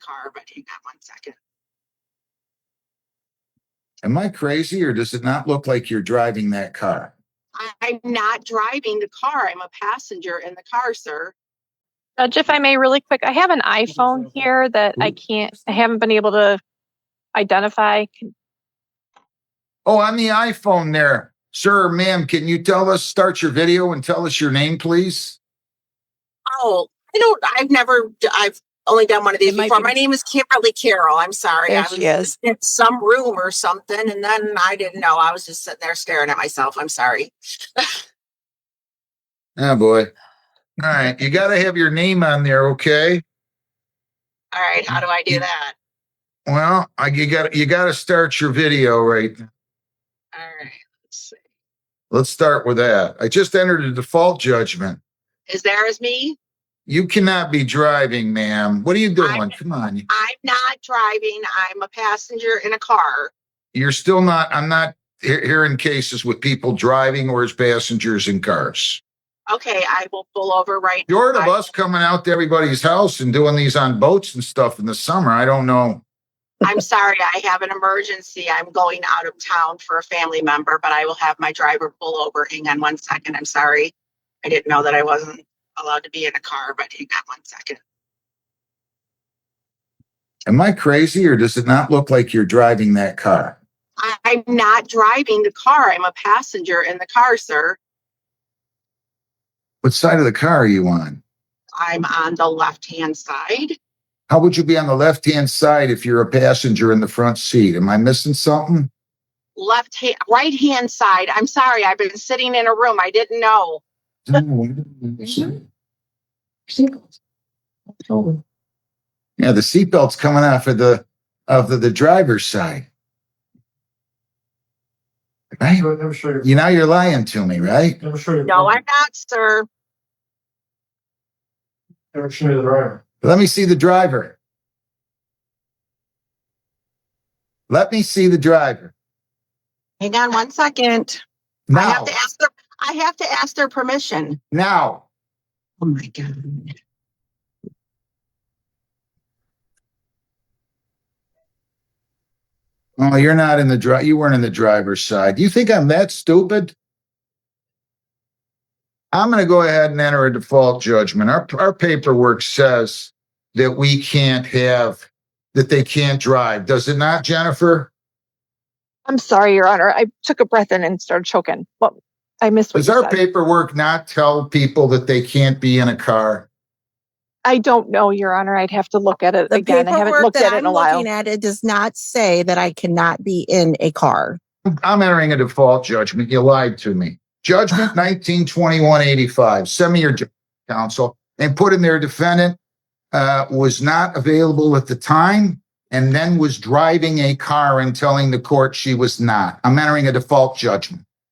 car, but hang on 1 second. Am I crazy, or does it not look like you're driving that car? I'm not driving the car. I'm a passenger in the car, sir. Judge, if I may, really quick, I have an iPhone here that I haven't been able to identify. Oh, on the iPhone there. Sir or ma'am, can you start your video and tell us your name, please? Oh, I've only done one of these before. My name is Kimberly Carroll. I'm sorry. There I she is. in some room or something, and then I didn't know. I was just sitting there staring at myself. I'm sorry. Oh, boy. All right. You got to have your name on there, okay? All right. How do I do that? Well, you got to start your video right now. All right. Let's see. Let's start with that. I just entered a default judgment. Is there as me? You cannot be driving, ma'am. What are you doing? Come on. I'm not driving. I'm a passenger in a car. You're still not. I'm not hearing cases with people driving or as passengers in cars. Okay, I will pull over right now. Short of us coming out to everybody's house and doing these on boats and stuff in the summer, I don't know. I'm sorry, I have an emergency. I'm going out of town for a family member, but I will have my driver pull over. Hang on 1 second. I'm sorry. I didn't know that I wasn't allowed to be in a car, but hang on 1 second. Am I crazy, or does it not look like you're driving that car? I'm not driving the car. I'm a passenger in the car, sir. What side of the car are you on? I'm on the left-hand side. How would you be on the left-hand side if you're a passenger in the front seat? Am I missing something? Right-hand side. I'm sorry. I've been sitting in a room. I didn't know. Yeah, the seatbelt's coming off of the driver's side. Right? You're lying to me, right? No, I'm not, sir. Never show you the driver. Let me see the driver. Let me see the driver. Hang on 1 second. Now. I have to ask their permission. Now. Oh my God. Oh, you're not in the you weren't in the driver's side. Do you think I'm that stupid? I'm going to go ahead and enter a default judgment. Our paperwork says that they can't drive. Does it not, Jennifer? I'm sorry, Your Honor. I took a breath in and started choking. Well, I missed what you said. Does our paperwork not tell people that they can't be in a car? I don't know, Your Honor. I'd have to look at it again. I haven't looked at it in a while. Looking at it does not say that I cannot be in a car. I'm entering a default judgment. You lied to me. Judgment 1921-85. Send me your counsel and put in there defendant was not available at the time and then was driving a car and telling the court she was not. I'm entering a default judgment.